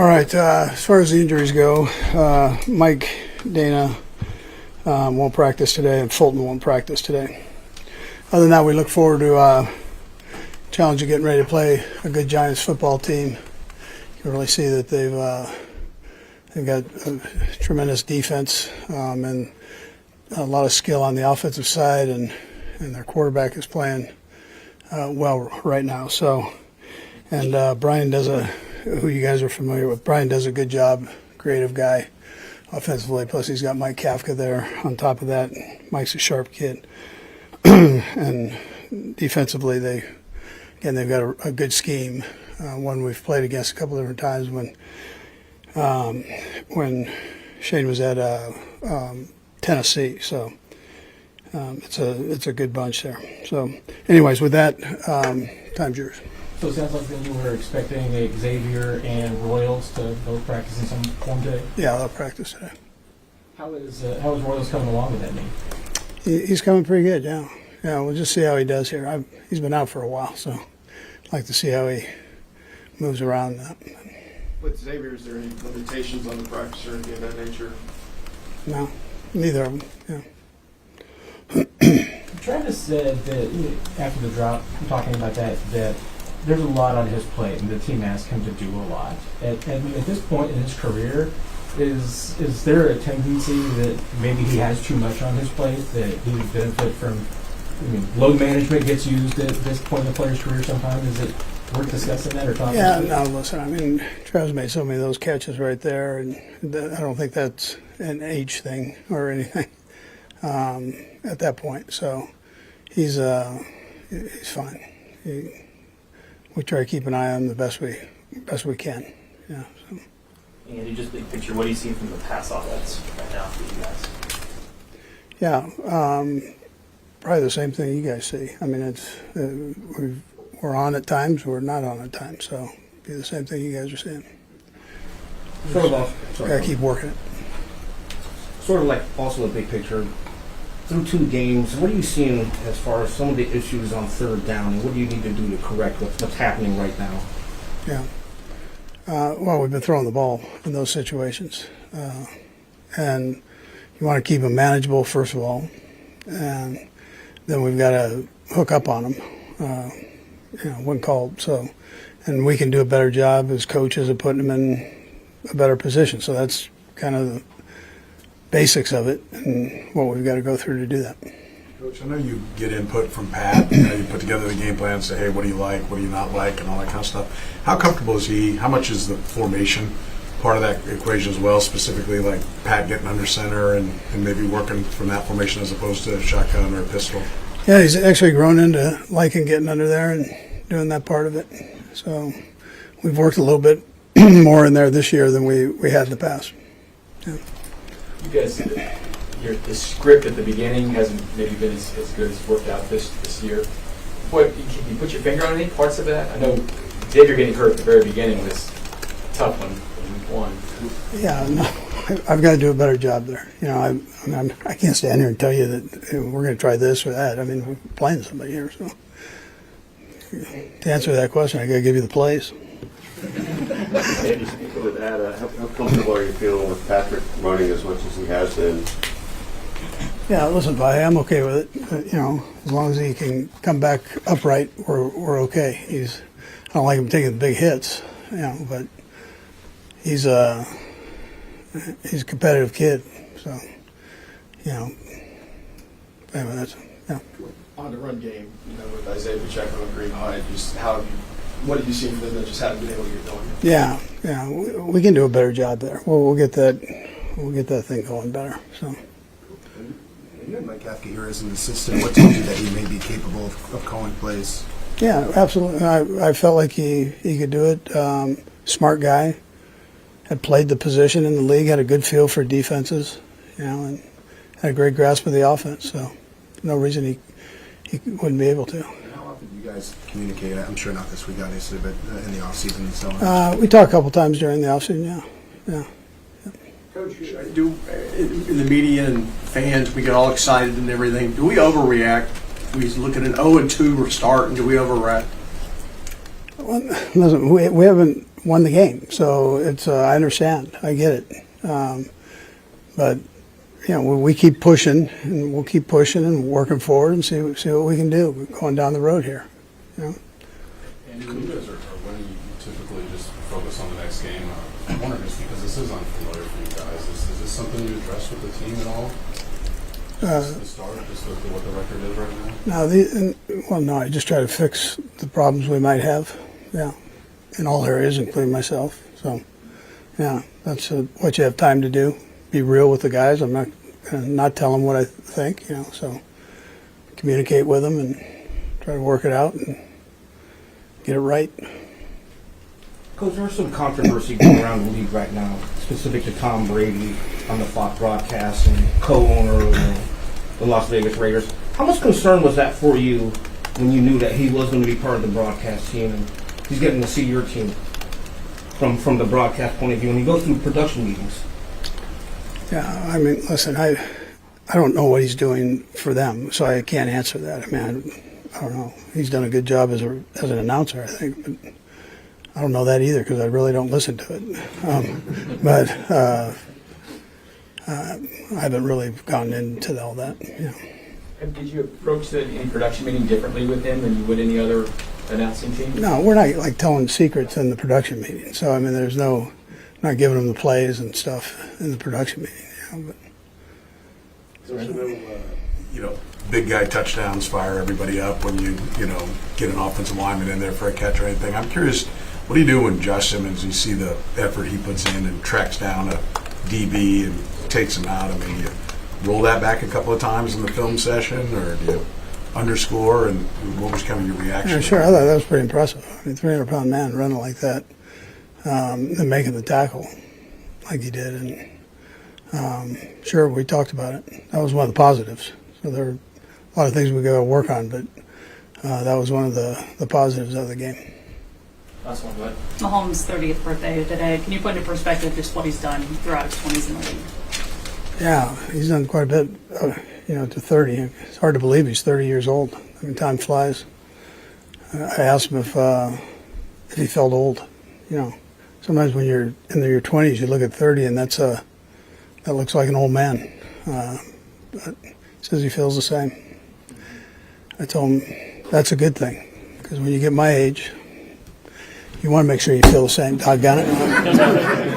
All right. As far as the injuries go, Mike Dana won't practice today, and Fulton won't practice today. Other than that, we look forward to challenge of getting ready to play a good Giants football team. You can really see that they've got a tremendous defense and a lot of skill on the offensive side, and their quarterback is playing well right now. So, and Brian who you guys are familiar with, Brian does a good job, creative guy offensively, plus he's got Mike Kafka there on top of that. Mike's a sharp kid. And defensively, they've got a good scheme, one we've played against a couple different times when Shane was at Tennessee. So it's a good bunch there. So anyways, with that, time's yours. So it sounds like that you were expecting Xavier and Royals to both practice in some form today? Yeah, they'll practice today. How is Royals coming along with that knee? He's coming pretty good, yeah. Yeah, we'll just see how he does here. He's been out for a while, so I'd like to see how he moves around. With Xavier, is there any limitations on the practice or anything of that nature? No, neither of them, yeah. Travis said that after the drop, talking about that there's a lot on his plate, and the team asked him to do a lot. At this point in his career, is there a tendency that maybe he has too much on his plate, that he would benefit from? Load management gets used at this point in the player's career sometimes. Is it worth discussing that or talking about? Yeah, no, listen, Travis made so many of those catches right there, and I don't think that's an age thing or anything at that point. So he's fine. We try to keep an eye on him the best we can. Yeah. So. Andy, just big picture, what do you see from the pass offense right now for you guys? Yeah, probably the same thing you guys see. I mean, it's we're on at times, we're not on at times, so it'd be the same thing you guys are seeing. Gotta keep working it. Sort of like also a big picture. Through 2 games, what are you seeing as far as some of the issues on third down, and what do you need to do to correct what's happening right now? Yeah. Well, we've been throwing the ball in those situations, and you want to keep them manageable first of all, and then we've got to hook up on them, when called. So, and we can do a better job as coaches of putting them in a better position. So that's kind of the basics of it and what we've got to go through to do that. Coach, I know you get input from Pat. You put together the game plan and say, hey, what do you like, what do you not like, and all that kind of stuff. How comfortable is he? How much is the formation part of that equation as well, specifically like Pat getting under center and maybe working from that formation as opposed to shotgun or pistol? Yeah, he's actually grown into liking getting under there and doing that part of it. So we've worked a little bit more in there this year than we had in the past. Yeah. You guys, the script at the beginning hasn't maybe been as good as worked out this year. Can you put your finger on any parts of that? I know Xavier getting hurt at the very beginning was a tough one in week 1. Yeah, no, I've got to do a better job there. I can't stand here and tell you that we're going to try this or that. I mean, we're playing somebody here, so to answer that question, I got to give you the plays. Andy, speaking with that, how comfortable are you feeling with Patrick running as much as he has been? Yeah, listen, Vi, I'm okay with it. As long as he can come back upright, we're okay. I don't like him taking big hits, but he's a competitive kid. So, anyway, that's On the run game, with Isaiah Pacheco and Green High, just what have you seen from them that just haven't been able to get going? Yeah, we can do a better job there. We'll get that thing going better. So. You had Mike Kafka here as an assistant. What told you that he may be capable of calling plays? Yeah, absolutely. I felt like he could do it. Smart guy. Had played the position in the league. Had a good feel for defenses. And had a great grasp of the offense. So no reason he wouldn't be able to. How often do you guys communicate? I'm sure not this week, obviously, but in the off season and so on. We talk a couple times during the off season. Yeah. Coach, in the media and fans, we get all excited and everything. Do we overreact? We look at an 0-2 start, and do we overreact? Well, listen, we won the game. So it's I understand, I get it, but we keep pushing, and we'll keep pushing and working forward and see what we can do going down the road here. And when you guys are winning, you typically just focus on the next game. I'm wondering, just because this is unfamiliar for you guys, is this something you address with the team at all? Just to start, just with what the record is right now? No, I just try to fix the problems we might have, in all areas, including myself. So, that's what you have time to do. Be real with the guys. I'm not going to not tell them what I think, so communicate with them and try to work it out and get it right. Coach, there's some controversy going around the league right now, specific to Tom Brady on the Fox broadcast and co-owner of the Las Vegas Raiders. How much concern was that for you when you knew that he was going to be part of the broadcast team and he's getting to see your team from the broadcast point of view when you go through production meetings? Yeah, I mean, listen, I don't know what he's doing for them, so I can't answer that. I mean, I don't know. He's done a good job as an announcer, I think, but I don't know that either because I really don't listen to it. But I haven't really gone into all that. And did you approach any production meeting differently with him than you would any other announcing team? No, we're not like telling secrets in the production meeting. So I mean, there's not giving them the plays and stuff in the production meeting. Big guy touchdowns fire everybody up when you get an offensive lineman in there for a catch or anything. I'm curious, what do you do when Josh Simmons, you see the effort he puts in and tracks down a DB and takes him out? I mean, you roll that back a couple of times in the film session, or do you underscore? And what was kind of your reaction? Yeah, sure. I thought that was pretty impressive. I mean, 300-pound man running like that and making the tackle like he did. And sure, we talked about it. That was one of the positives. So there are a lot of things we got to work on, but that was one of the positives of the game. Last one, go ahead. Mahomes' 30th birthday today. Can you put into perspective just what he's done throughout his 20s in the league? Yeah, he's done quite a bit, to 30. It's hard to believe he's 30 years old. I mean, time flies. I asked him if he felt old. Sometimes when you're in your 20s, you look at 30, and that looks like an old man. But he says he feels the same. I told him that's a good thing, because when you get my age, you want to make sure you feel the same. Doggone it.